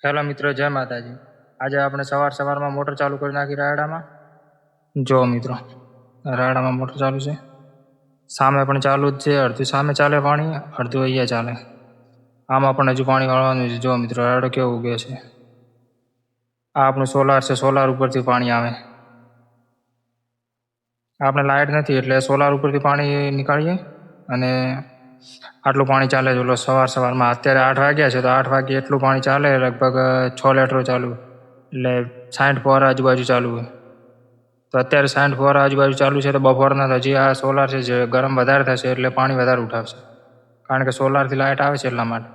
Hello મિત્રો, જય માતાજી। આજે આપણે સવારમાં મોટર ચાલુ કરી નાખી રાયડામાં। જો મિત્રો, રાયડામાં મોટર ચાલુ છે, સામે પણ ચાલુ જ છે। અડધું સામે ચાલે પાણી, અડધું અહીંયા ચાલે। આમાં પણ હજુ પાણી વાળવાનું છે। જો મિત્રો, રાયડો કેવો ઉગે છે। આ આપણું સોલાર છે, સોલાર ઉપરથી પાણી આવે। આપણે લાઇટ નથી એટલે સોલાર ઉપરથી પાણી નીકાળીએ અને આટલું પાણી ચાલે છે। ઓલો સવારમાં અત્યારે 8 વાગ્યા છે તો 8 વાગે એટલું પાણી ચાલે, લગભગ 6 લીટર ચાલુ, એટલે 60 ફુવારા આજુબાજુ ચાલુ હોય। તો અત્યારે 60 ફુવારા આજુબાજુ ચાલુ છે તો બપોરના હજી આ સોલાર છે જે ગરમ વધારે થશે એટલે પાણી વધારે ઉઠાવશે, કારણ કે સોલારથી લાઇટ આવે છે એટલા માટે।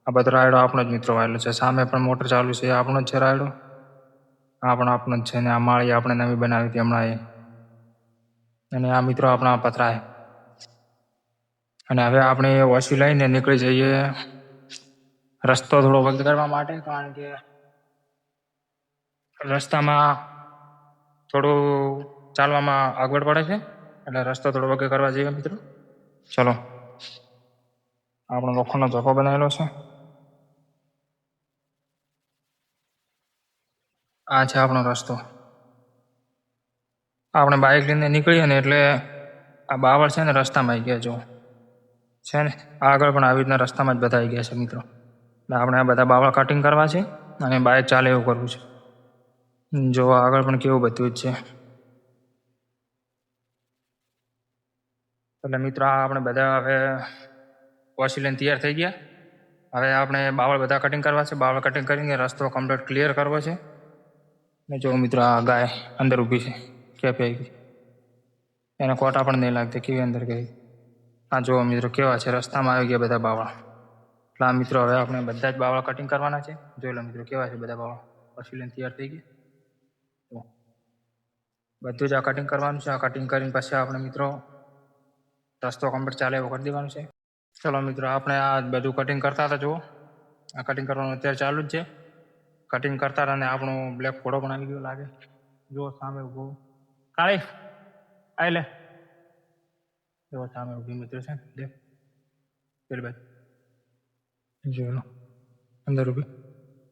આ બધો રાયડો આપણો જ મિત્રો વાયેલો છે। સામે પણ મોટર ચાલુ છે, આપણો જ છે રાયડો, આ પણ આપણો જ છે। ને આ માળી આપણે નવી બનાવી હતી હમણાં એ, અને આ મિત્રો આપણા પતરા। અને હવે આપણે ઓછી લઈને નીકળી જઈએ રસ્તો થોડો બંધ કરવા માટે, કારણ કે રસ્તામાં થોડું ચાલવામાં આગળ પડે છે, એટલે રસ્તો થોડો વગે કરવા જઈએ મિત્રો। ચલો, આપણો લોખંડનો ઝોપો બનાવેલો છે, આ છે આપણો રસ્તો। આપણે બાઇક લઈને નીકળીએ ને એટલે આ બાવળ છે ને રસ્તામાં આવી ગયા, જો છે ને આગળ પણ આવી રીતના રસ્તામાં જ બધા આવી ગયા છે મિત્રો। એટલે આપણે આ બધા બાવળ કટિંગ કરવા છે અને બાઇક ચાલે એવું કરવું છે। જો આગળ પણ કેવું બધું જ છે। એટલે મિત્રો આ આપણે બધા હવે ઓછી લઈને તૈયાર થઈ ગયા। હવે આપણે બાવળ બધા કટિંગ કરવા છે। બાવળ કટિંગ કરીને રસ્તો કમ્પ્લીટ ક્લિયર કરવો છે। ને જો મિત્રો, આ ગાય અંદર ઊભી છે, કેપે આવી ગઈ, એને કોટા પણ નહીં લાગતી, કેવી અંદર ગઈ। આ જો મિત્રો કેવા છે, રસ્તામાં આવી ગયા બધા બાવળ। એટલે આ મિત્રો હવે આપણે બધા જ બાવળ કટિંગ કરવાના છે। જોઈ લો મિત્રો કેવા છે બધા બાવળ, ઓછી લઈને તૈયાર થઈ ગયા। બધું જ આ કટિંગ કરવાનું છે। આ કટિંગ કરીને પછી આપણે મિત્રો રસ્તો કમ્પ્લીટ ચાલે એવું કરી દેવાનું છે। ચલો મિત્રો, આપણે આ બધું કટિંગ કરતા હતા, જુઓ આ કટિંગ કરવાનું અત્યારે ચાલુ જ છે। કટિંગ કરતા હતા અને આપણો બ્લેક ઘોડો પણ આવી ગયો લાગે, જુઓ સામે ઊભો, કાળી આઈ લે, જુઓ સામે ઊભી મિત્રો છે ને, પેલી બાજુ જોઈ લો, અંદર ઊભી,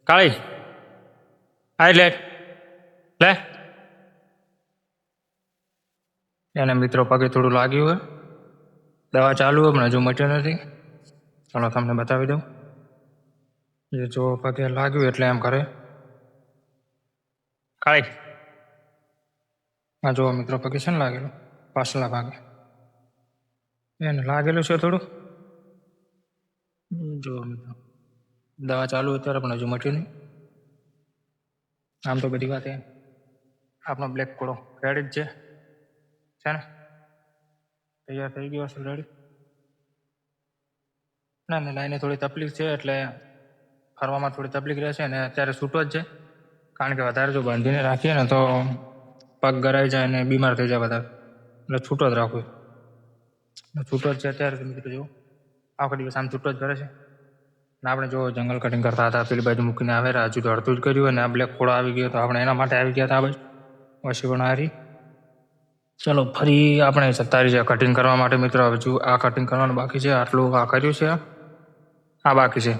કાળી આઈ લે, લે। એને મિત્રો પગે થોડું લાગ્યું હોય, દવા ચાલુ હોય પણ હજુ મટ્યો નથી। ચાલો તમને બતાવી દઉં, જો પગે લાગ્યું એટલે એમ કરે, કાળી હા જુઓ મિત્રો, પગે છે ને લાગેલું, પાછલા ભાગે એને લાગેલું છે થોડું। જુઓ મિત્રો, દવા ચાલુ અત્યારે પણ હજુ મટ્યું નહીં। આમ તો બધી વાત આપણો બ્લેક ઘોડો રેડી જ છે ને, તૈયાર થઈ ગયો છે, રેડી। ના લાઈને થોડી તકલીફ છે એટલે ફરવામાં થોડી તકલીફ રહેશે, અને અત્યારે છૂટો જ છે, કારણ કે વધારે જો બાંધીને રાખીએ ને તો પગ ગરાઈ જાય અને બીમાર થઈ જાય વધારે, એટલે છૂટો જ રાખવું। છૂટો જ છે અત્યારે મિત્રો, જો આખો દિવસ આમ છૂટો જ કરે છે। ને આપણે જો જંગલ કટિંગ કરતા હતા, પેલી બાજુ મૂકીને આવેલા, હજુ તો અડધું જ કર્યું, અને આ બ્લેક ઘોડો આવી ગયો તો આપણે એના માટે આવી ગયા હતા આ બાજુ ઓછી પણ હારી। ચલો ફરી આપણે જતા રહીએ કટિંગ કરવા માટે મિત્રો। હજુ આ કટિંગ કરવાનું બાકી છે, આટલું આ કર્યું છે, આ બાકી છે।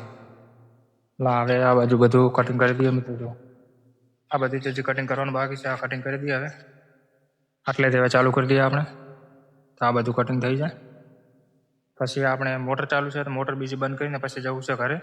હવે આ બાજુ બધું કટિંગ કરી દઈએ મિત્રો, જો આ બધી જે કટિંગ કરવાનું બાકી છે આ કટિંગ કરી દઈએ। હવે આટલે હવે ચાલુ કરી દઈએ આપણે, તો આ બધું કટિંગ થઈ જાય, પછી આપણે મોટર ચાલુ છે તો મોટર બીજી બંધ કરીને પછી જવું છે ઘરે।